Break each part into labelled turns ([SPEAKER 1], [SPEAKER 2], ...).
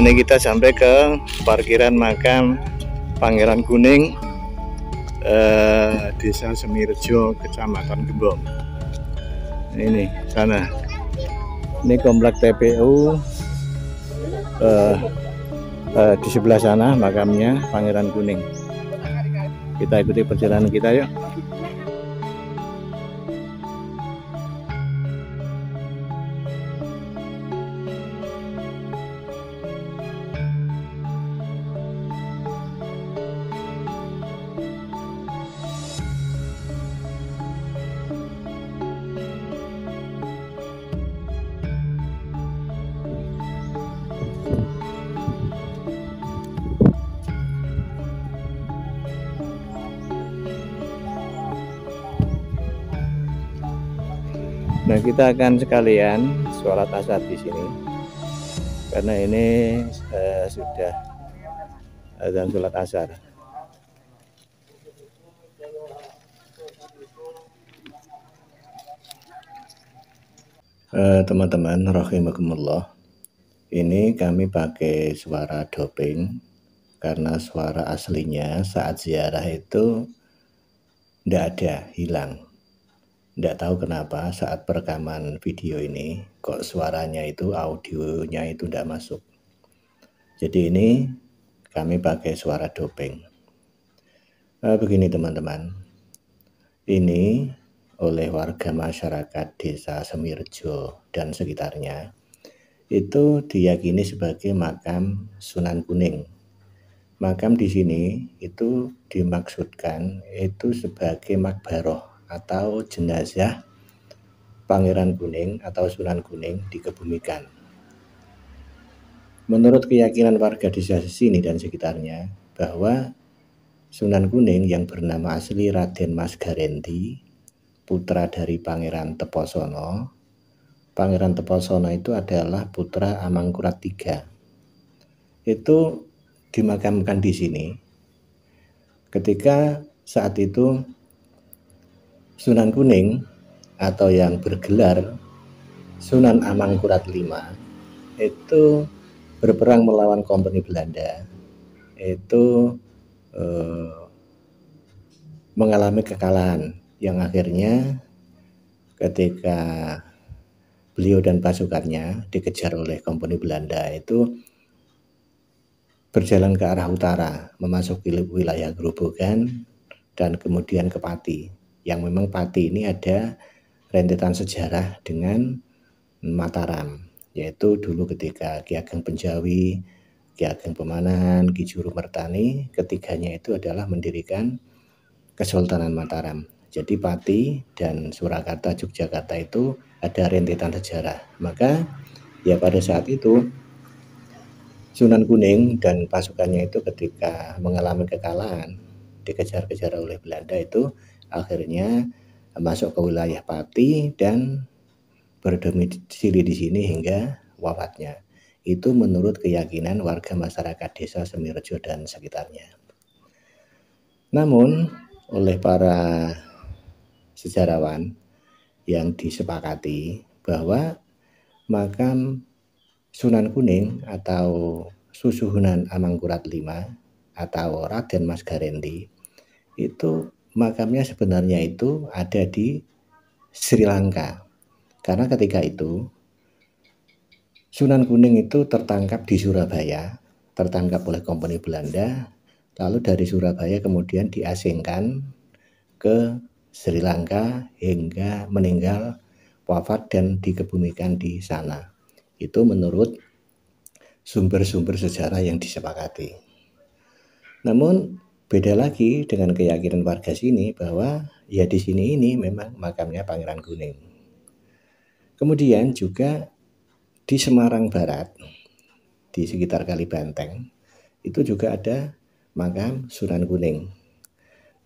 [SPEAKER 1] ini kita sampai ke parkiran makam Pangeran Kuning, Desa Semirejo, Kecamatan Gembong. Ini sana. Ini komplek TPU. Di sebelah sana makamnya Pangeran Kuning. Kita ikuti perjalanan kita yuk. Nah, kita akan sekalian sholat asar di sini karena ini sudah azan sholat asar. Teman-teman rahimakumullah, ini kami pakai suara doping karena suara aslinya saat ziarah itu tidak ada, hilang. Tidak tahu kenapa saat perekaman video ini kok suaranya itu, audionya itu tidak masuk. Jadi ini kami pakai suara doping. Begini teman-teman, ini oleh warga masyarakat Desa Semirejo dan sekitarnya itu diyakini sebagai makam Sunan Kuning. Makam di sini itu dimaksudkan itu sebagai makbaroh atau jenazah Pangeran Kuning atau Sunan Kuning dikebumikan. Menurut keyakinan warga desa sini dan sekitarnya bahwa Sunan Kuning yang bernama asli Raden Mas Garendi, putra dari Pangeran Teposono. Pangeran Teposono itu adalah putra Amangkurat III. Itu dimakamkan di sini. Ketika saat itu Sunan Kuning atau yang bergelar Sunan Amangkurat V itu berperang melawan Kompeni Belanda, itu mengalami kekalahan yang akhirnya ketika beliau dan pasukannya dikejar oleh Kompeni Belanda itu berjalan ke arah utara memasuki wilayah Grobogan dan kemudian ke Pati. Yang memang Pati ini ada rentetan sejarah dengan Mataram, yaitu dulu ketika Ki Ageng Penjawi, Ki Ageng Pemanahan, Ki Juru Mertani, ketiganya itu adalah mendirikan Kesultanan Mataram. Jadi Pati dan Surakarta, Yogyakarta itu ada rentetan sejarah. Maka ya pada saat itu Sunan Kuning dan pasukannya itu ketika mengalami kekalahan, dikejar-kejar oleh Belanda itu akhirnya masuk ke wilayah Pati dan berdomisili di sini hingga wafatnya. Itu menurut keyakinan warga masyarakat Desa Semirejo dan sekitarnya. Namun oleh para sejarawan yang disepakati bahwa makam Sunan Kuning atau Susuhunan Amangkurat V atau Raden Mas Garendi itu makamnya sebenarnya itu ada di Sri Lanka. Karena ketika itu Sunan Kuning itu tertangkap di Surabaya, tertangkap oleh Kompeni Belanda, lalu dari Surabaya kemudian diasingkan ke Sri Lanka hingga meninggal, wafat dan dikebumikan di sana. Itu menurut sumber-sumber sejarah yang disepakati. Namun beda lagi dengan keyakinan warga sini bahwa ya di sini ini memang makamnya Pangeran Kuning. Kemudian juga di Semarang Barat, di sekitar Kalibanteng, itu juga ada makam Sunan Kuning.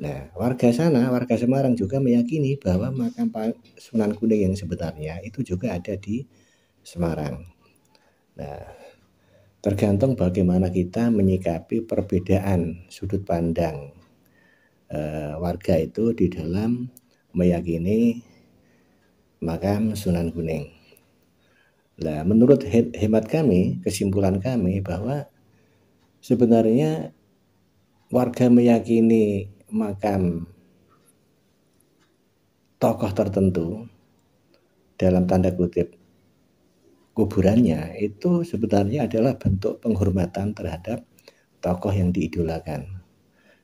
[SPEAKER 1] Nah, warga sana, warga Semarang juga meyakini bahwa makam Sunan Kuning yang sebenarnya itu juga ada di Semarang. Nah, tergantung bagaimana kita menyikapi perbedaan sudut pandang warga itu di dalam meyakini makam Sunan Kuning. Nah, menurut hemat kami, kesimpulan kami bahwa sebenarnya warga meyakini makam tokoh tertentu dalam tanda kutip kuburannya itu sebenarnya adalah bentuk penghormatan terhadap tokoh yang diidolakan.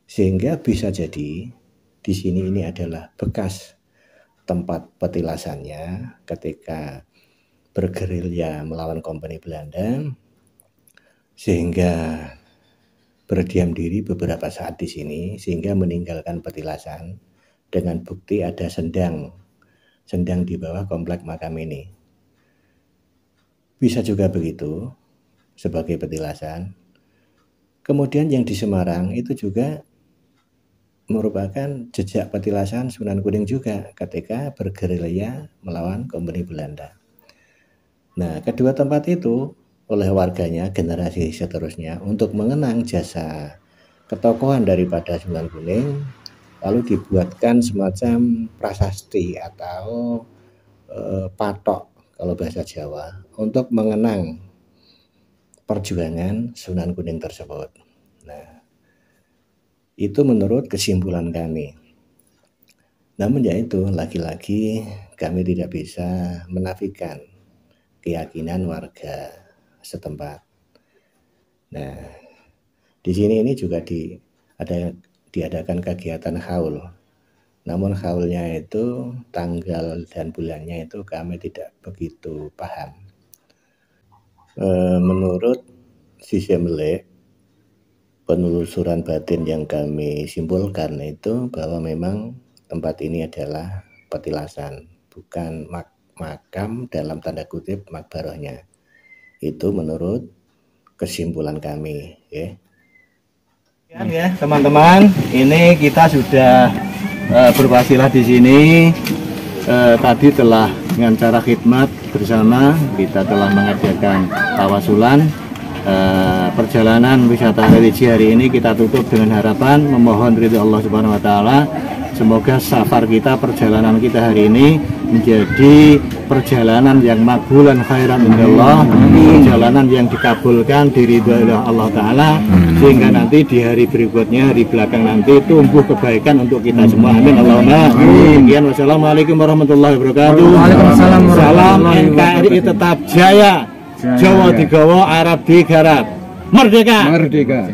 [SPEAKER 1] Sehingga bisa jadi di sini ini adalah bekas tempat petilasannya ketika bergerilya melawan Kompeni Belanda, sehingga berdiam diri beberapa saat di sini sehingga meninggalkan petilasan dengan bukti ada sendang di bawah komplek makam ini. Bisa juga begitu sebagai petilasan. Kemudian yang di Semarang itu juga merupakan jejak petilasan Sunan Kuning juga ketika bergerilya melawan Kompeni Belanda. Nah, kedua tempat itu oleh warganya generasi seterusnya untuk mengenang jasa ketokohan daripada Sunan Kuning, lalu dibuatkan semacam prasasti atau patok kalau bahasa Jawa untuk mengenang perjuangan Sunan Kuning tersebut. Nah, itu menurut kesimpulan kami. Namun ya itu, lagi-lagi kami tidak bisa menafikan keyakinan warga setempat. Nah, di sini ini juga diadakan kegiatan haul. Namun haulnya itu tanggal dan bulannya itu kami tidak begitu paham. Menurut Sisi Melek, penelusuran batin yang kami simpulkan itu bahwa memang tempat ini adalah petilasan, bukan makam dalam tanda kutip makbarohnya. Itu menurut kesimpulan kami, ya.
[SPEAKER 2] Ya, teman-teman, ini kita sudah berwasilah di sini. Tadi telah dengan cara khidmat bersama kita telah mengadakan tawasulan. Perjalanan wisata religi hari ini kita tutup dengan harapan memohon ridho Allah Subhanahu wa taala. Semoga safar kita, perjalanan kita hari ini menjadi perjalanan yang makbulan khairan indallah, perjalanan yang dikabulkan diridhoi oleh Allah taala, sehingga nanti di hari berikutnya, hari belakang nanti tumbuh kebaikan untuk kita semua. Amin Allahumma. Sekian, wassalamualaikum warahmatullahi wabarakatuh.
[SPEAKER 3] Waalaikumsalam.
[SPEAKER 2] Salam NKRI tetap jaya. Jawa digawa, Arab digarap. Merdeka.
[SPEAKER 3] Merdeka.